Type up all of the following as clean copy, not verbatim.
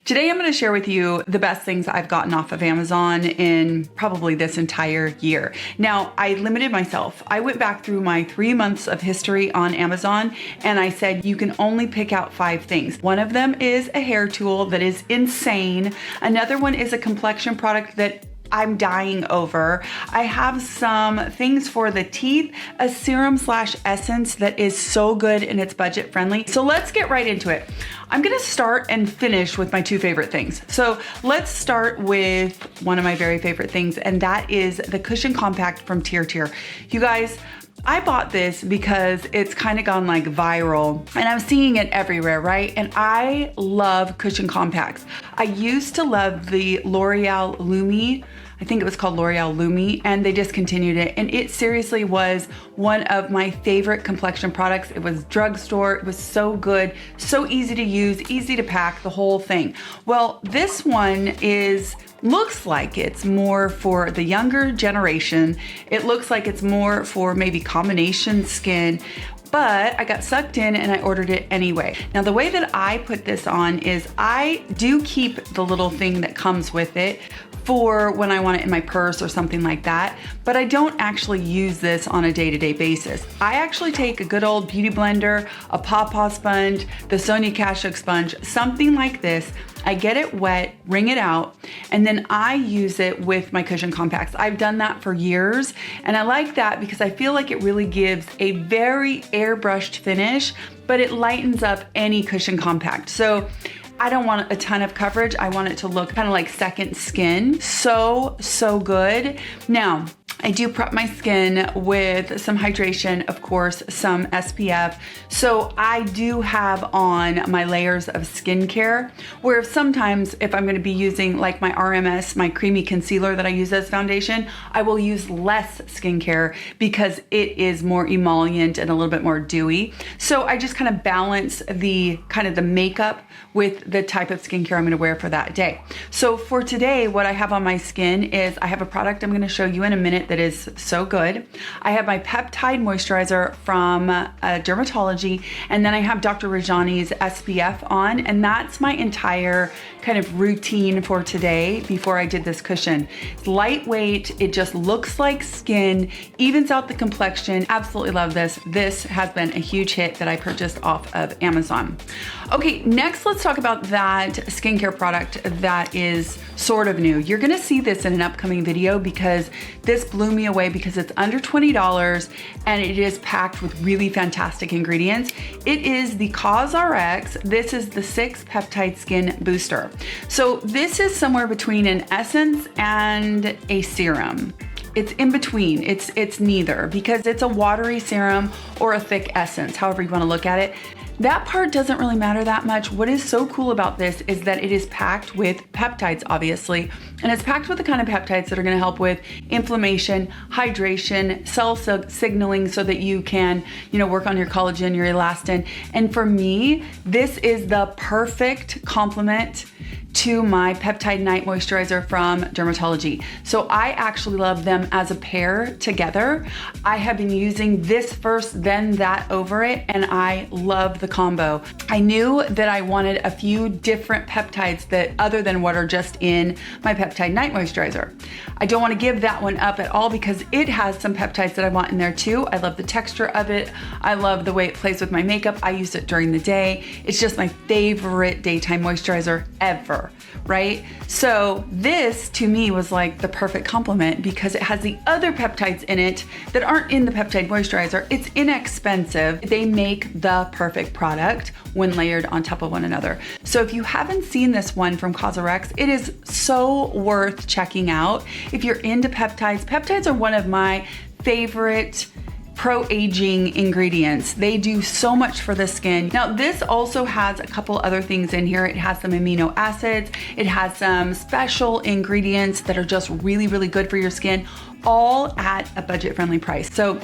Today I'm going to share with you the best things I've gotten off of Amazon in probably this entire year. Now, I limited myself. I went back through my 3 months of history on Amazon and I said you can only pick out 5 things. One of them is a hair tool that is insane. Another one is a complexion product that I'm dying over. I have some things for the teeth, a serum/essence that is so good and it's budget friendly. So let's get right into it. I'm gonna start and finish with my 2 favorite things. So let's start with one of my very favorite things, and that is the Cushion Compact from Tier. You guys, I bought this because it's kind of gone like viral and I'm seeing it everywhere, right? And I love cushion compacts. I used to love the L'Oreal Lumi. I think it was called L'Oreal Lumi, and they discontinued it. And it seriously was one of my favorite complexion products. It was drugstore, it was so good, so easy to use, easy to pack, the whole thing. Well, this one looks like it's more for the younger generation. It looks like it's more for maybe combination skin, but I got sucked in and I ordered it anyway. Now, the way that I put this on is I do keep the little thing that comes with it for when I want it in my purse or something like that, but I don't actually use this on a day-to-day basis. I actually take a good old beauty blender, a pawpaw sponge, the Sonia Kashuk sponge, something like this. I get it wet, wring it out, and then I use it with my cushion compacts. I've done that for years, and I like that because I feel like it really gives a very airbrushed finish, but it lightens up any cushion compact. So I don't want a ton of coverage. I want it to look kind of like second skin. So good. Now, I do prep my skin with some hydration, of course, some SPF. So I do have on my layers of skincare, where sometimes if I'm gonna be using like my RMS, my creamy concealer that I use as foundation, I will use less skincare because it is more emollient and a little bit more dewy. So I just kind of balance the makeup with the type of skincare I'm gonna wear for that day. So for today, what I have on my skin is I have a product I'm gonna show you in a minute that is so good. I have my Peptide moisturizer from Dermatology, and then I have Dr. Rajani's SPF on, and that's my entire kind of routine for today before I did this cushion. It's lightweight, it just looks like skin, evens out the complexion. Absolutely love this. This has been a huge hit that I purchased off of Amazon. Okay, next let's talk about that skincare product that is sort of new. You're gonna see this in an upcoming video because this blew me away because it's under $20 and it is packed with really fantastic ingredients. It is the COSRX. This is the 6 Peptide Skin Booster. So this is somewhere between an essence and a serum. It's in between, it's neither, because it's a watery serum or a thick essence, however you wanna look at it. That part doesn't really matter that much. What is so cool about this is that it is packed with peptides, obviously, and it's packed with the kind of peptides that are gonna help with inflammation, hydration, cell signaling so that you can, work on your collagen, your elastin. And for me, this is the perfect complement to my Peptide Night Moisturizer from Dermatology. So I actually love them as a pair together. I have been using this first, then that over it, and I love the combo. I knew that I wanted a few different peptides that other than what are just in my Peptide Night Moisturizer. I don't want to give that one up at all because it has some peptides that I want in there too. I love the texture of it. I love the way it plays with my makeup. I use it during the day. It's just my favorite daytime moisturizer ever, right? So this to me was like the perfect complement because it has the other peptides in it that aren't in the peptide moisturizer. It's inexpensive. They make the perfect product when layered on top of one another. So if you haven't seen this one from COSRX, it is so worth checking out. If you're into peptides, peptides are one of my favorite pro-aging ingredients. They do so much for the skin. Now, this also has a couple other things in here. It has some amino acids. It has some special ingredients that are just really, really good for your skin, all at a budget-friendly price. So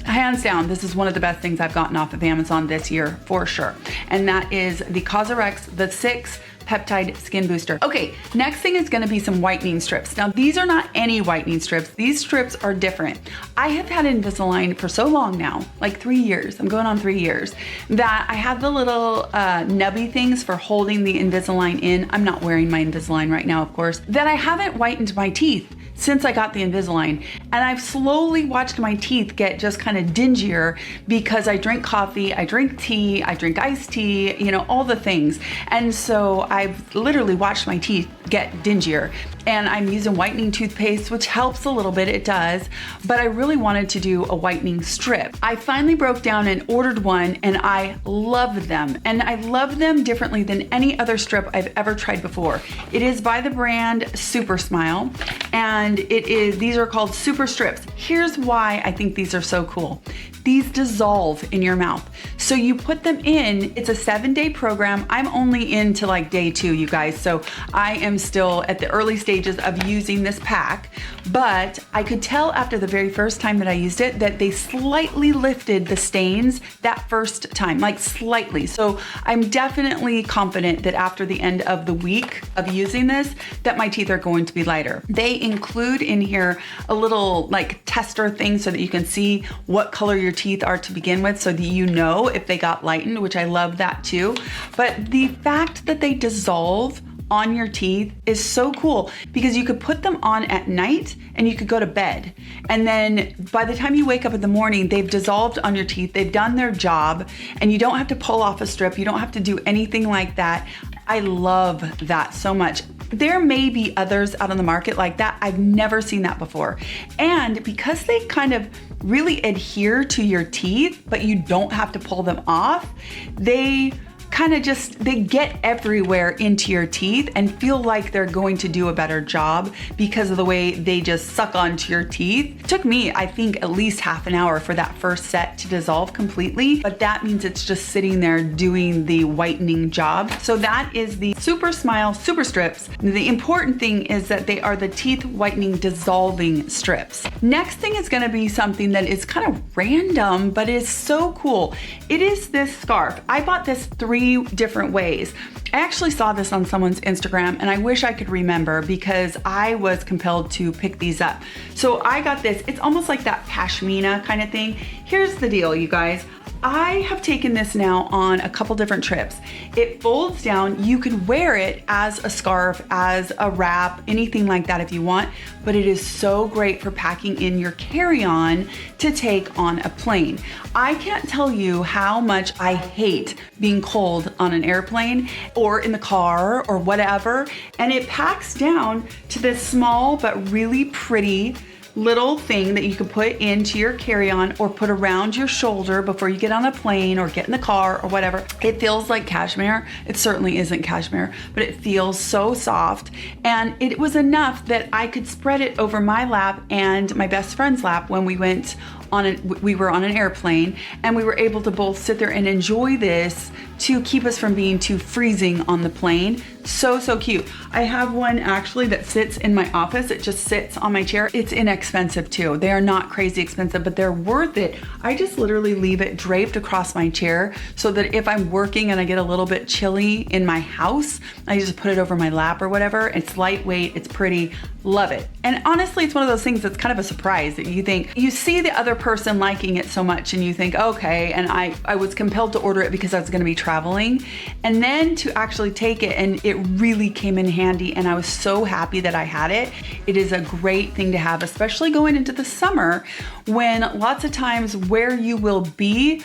hands down, this is one of the best things I've gotten off of Amazon this year for sure. And that is the COSRX, the 6 Peptide Skin Booster. Okay, next thing is gonna be some whitening strips. Now, these are not any whitening strips. These strips are different. I have had Invisalign for so long now, like 3 years. I'm going on 3 years, that I have the little nubby things for holding the Invisalign in. I'm not wearing my Invisalign right now, of course. That I haven't whitened my teeth since I got the Invisalign. And I've slowly watched my teeth get just kind of dingier because I drink coffee, I drink tea, I drink iced tea, you know, all the things. And so I've literally watched my teeth get dingier. And I'm using whitening toothpaste, which helps a little bit, it does. But I really wanted to do a whitening strip. I finally broke down and ordered one, and I love them. And I love them differently than any other strip I've ever tried before. It is by the brand Super Smile, and these are called super strips. Here's why I think these are so cool. These dissolve in your mouth. So you put them in, it's a 7-day program. I'm only into like day 2, you guys. So I am still at the early stages of using this pack, but I could tell after the very first time that I used it that they slightly lifted the stains that first time, like slightly. So I'm definitely confident that after the end of the week of using this, that my teeth are going to be lighter. They include in here a little like tester thing so that you can see what color your teeth are to begin with, so that you know if they got lightened, which I love that too. But the fact that they dissolve on your teeth is so cool, because you could put them on at night and you could go to bed. And then by the time you wake up in the morning, they've dissolved on your teeth, they've done their job, and you don't have to pull off a strip, you don't have to do anything like that. I love that so much. There may be others out on the market like that. I've never seen that before. And because they kind of really adhere to your teeth, but you don't have to pull them off, they kind of just, they get everywhere into your teeth and feel like they're going to do a better job because of the way they just suck onto your teeth. It took me, I think, at least half an hour for that first set to dissolve completely, but that means it's just sitting there doing the whitening job. So that is the Super Smile Super Strips. The important thing is that they are the teeth whitening dissolving strips. Next thing is gonna be something that is kind of random, but is so cool. It is this scarf. I bought this 3 different ways. I actually saw this on someone's Instagram, and I wish I could remember because I was compelled to pick these up. So I got this, it's almost like that pashmina kind of thing. Here's the deal, you guys. I have taken this now on a couple different trips. It folds down, you can wear it as a scarf, as a wrap, anything like that if you want, but it is so great for packing in your carry-on to take on a plane. I can't tell you how much I hate being cold on an airplane or in the car or whatever, and it packs down to this small but really pretty little thing that you can put into your carry-on or put around your shoulder before you get on a plane or get in the car or whatever. It feels like cashmere. It certainly isn't cashmere, but it feels so soft. And it was enough that I could spread it over my lap and my best friend's lap when we went on we were on an airplane, and we were able to both sit there and enjoy this to keep us from being too freezing on the plane. So, so cute. I have one actually that sits in my office. It just sits on my chair. It's inexpensive too. They are not crazy expensive, but they're worth it. I just literally leave it draped across my chair so that if I'm working and I get a little bit chilly in my house, I just put it over my lap or whatever. It's lightweight, it's pretty, love it. And honestly, it's one of those things that's kind of a surprise that you think, you see the other person liking it so much and you think, okay, and I was compelled to order it because I was gonna be traveling. And then to actually take it, and it really came in handy, and I was so happy that I had it. It is a great thing to have, especially going into the summer when lots of times where you will be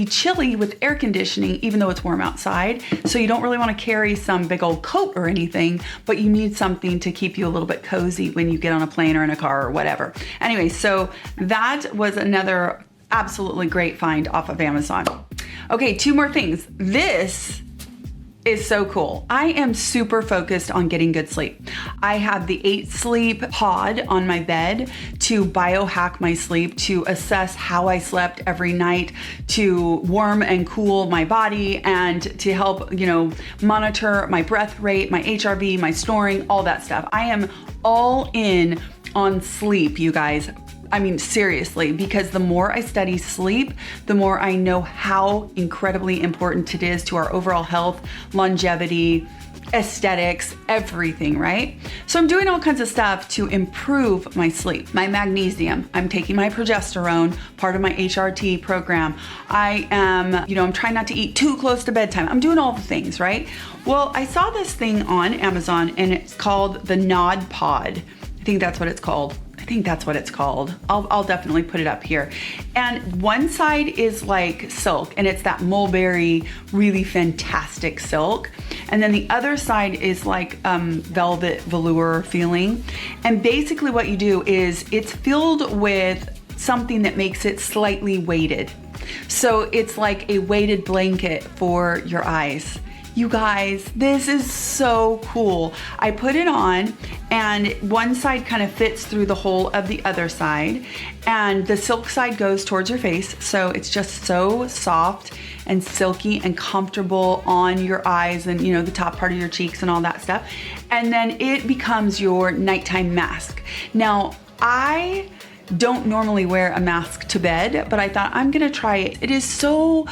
chilly with air conditioning, even though it's warm outside. So you don't really want to carry some big old coat or anything, but you need something to keep you a little bit cozy when you get on a plane or in a car or whatever. Anyway, so that was another absolutely great find off of Amazon. Okay, 2 more things. This is so cool. I am super focused on getting good sleep. I have the 8 Sleep pod on my bed to biohack my sleep, to assess how I slept every night, to warm and cool my body, and to help, monitor my breath rate, my HRV, my snoring, all that stuff. I am all in on sleep, you guys. I mean, seriously, because the more I study sleep, the more I know how incredibly important it is to our overall health, longevity, aesthetics, everything, right? So I'm doing all kinds of stuff to improve my sleep, my magnesium. I'm taking my progesterone, part of my HRT program. I am, I'm trying not to eat too close to bedtime. I'm doing all the things, right? Well, I saw this thing on Amazon and it's called the Nod Pod. I think that's what it's called. I'll definitely put it up here. And one side is like silk, and it's that mulberry, really fantastic silk. And then the other side is like velvet velour feeling. And basically what you do is it's filled with something that makes it slightly weighted. So it's like a weighted blanket for your eyes. You guys, this is so cool. I put it on and one side kind of fits through the hole of the other side, and the silk side goes towards your face. So it's just so soft and silky and comfortable on your eyes and the top part of your cheeks and all that stuff. And then it becomes your nighttime mask. Now, I don't normally wear a mask to bed, but I thought I'm gonna try it. It is so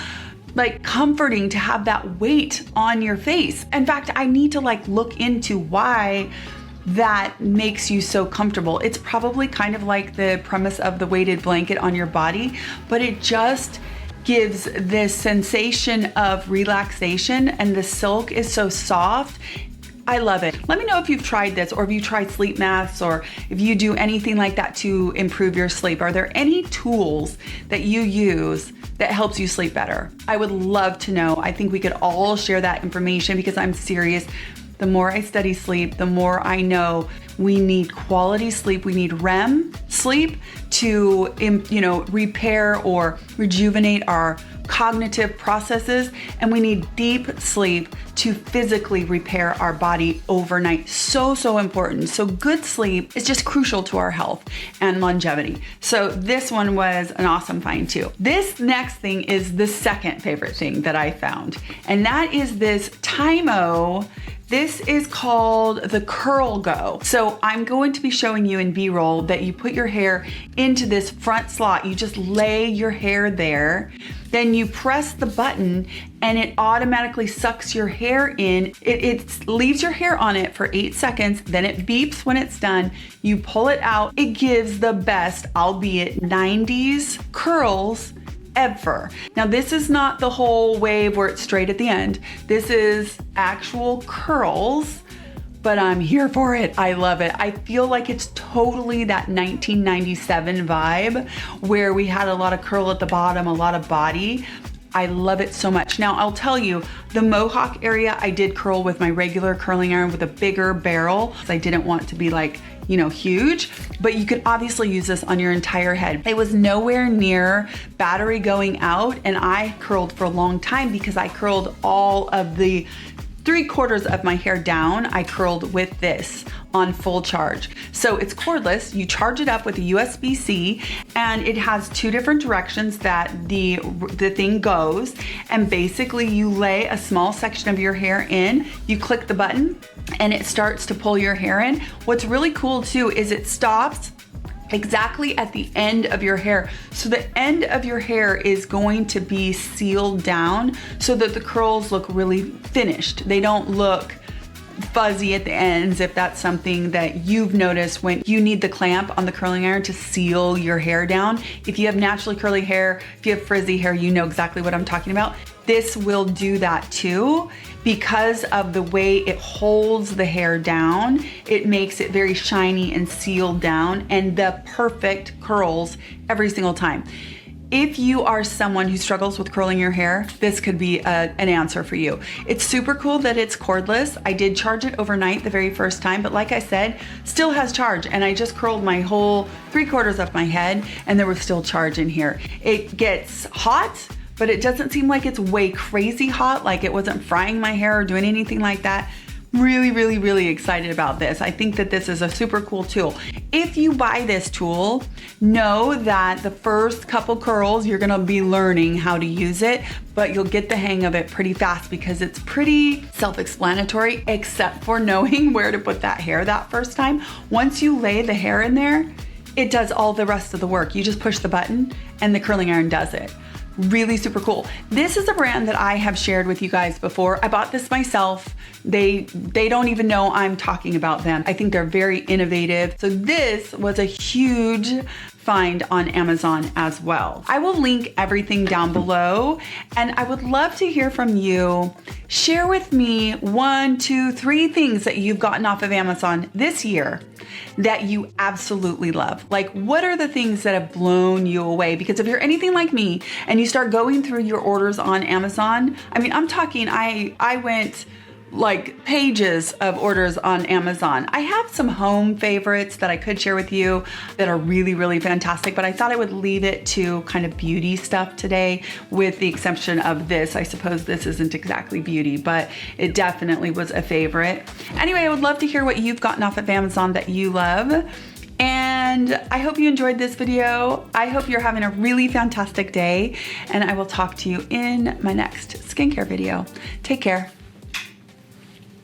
comforting to have that weight on your face. In fact, I need to look into why that makes you so comfortable. It's probably kind of like the premise of the weighted blanket on your body, but it just gives this sensation of relaxation, and the silk is so soft. I love it. Let me know if you've tried this, or if you tried sleep masks, or if you do anything like that to improve your sleep. Are there any tools that you use that helps you sleep better? I would love to know. I think we could all share that information, because I'm serious. The more I study sleep, the more I know we need quality sleep. We need REM sleep to, repair or rejuvenate our cognitive processes, and we need deep sleep to physically repair our body overnight. So important. So good sleep is just crucial to our health and longevity. So this one was an awesome find too. This next thing is the second favorite thing that I found, and that is this Tymo. This is called the Curl Go. So I'm going to be showing you in B-roll that you put your hair into this front slot. You just lay your hair there. Then you press the button and it automatically sucks your hair in. It leaves your hair on it for 8 seconds. Then it beeps when it's done. You pull it out. It gives the best, albeit 90s curls ever. Now, this is not the whole wave where it's straight at the end. This is actual curls, but I'm here for it. I love it. I feel like it's totally that 1997 vibe where we had a lot of curl at the bottom, a lot of body. I love it so much. Now, I'll tell you, the mohawk area, I did curl with my regular curling iron with a bigger barrel, because I didn't want it to be huge, but you could obviously use this on your entire head. It was nowhere near battery going out, and I curled for a long time because I curled all of the 3/4 of my hair down. I curled with this on full charge. So it's cordless. You charge it up with a USB-C, and it has 2 different directions that the thing goes. And basically you lay a small section of your hair in, you click the button, and it starts to pull your hair in. What's really cool too is it stops exactly at the end of your hair. So the end of your hair is going to be sealed down so that the curls look really finished. They don't look fuzzy at the ends, if that's something that you've noticed when you need the clamp on the curling iron to seal your hair down. If you have naturally curly hair, if you have frizzy hair, you know exactly what I'm talking about. This will do that too. Because of the way it holds the hair down, it makes it very shiny and sealed down, and the perfect curls every single time. If you are someone who struggles with curling your hair, this could be an answer for you. It's super cool that it's cordless. I did charge it overnight the very first time, but like I said, still has charge, and I just curled my whole 3/4 of my head and there was still charge in here. It gets hot, but it doesn't seem like it's way crazy hot, like it wasn't frying my hair or doing anything like that. Really excited about this. I think that this is a super cool tool. If you buy this tool, know that the first couple curls, you're gonna be learning how to use it, but you'll get the hang of it pretty fast because it's pretty self-explanatory, except for knowing where to put that hair that first time. Once you lay the hair in there, it does all the rest of the work. You just push the button and the curling iron does it. Really super cool. This is a brand that I have shared with you guys before. I bought this myself. They don't even know I'm talking about them. I think they're very innovative. So this was a huge find on Amazon as well. I will link everything down below, and I would love to hear from you. Share with me 1, 2, 3 things that you've gotten off of Amazon this year that you absolutely love. Like, what are the things that have blown you away? Because if you're anything like me and you start going through your orders on Amazon, I mean, I'm talking, I went like pages of orders on Amazon. I have some home favorites that I could share with you that are really, really fantastic, but I thought I would leave it to kind of beauty stuff today, with the exception of this. I suppose this isn't exactly beauty, but it definitely was a favorite. Anyway, I would love to hear what you've gotten off of Amazon that you love. And I hope you enjoyed this video. I hope you're having a really fantastic day, and I will talk to you in my next skincare video. Take care.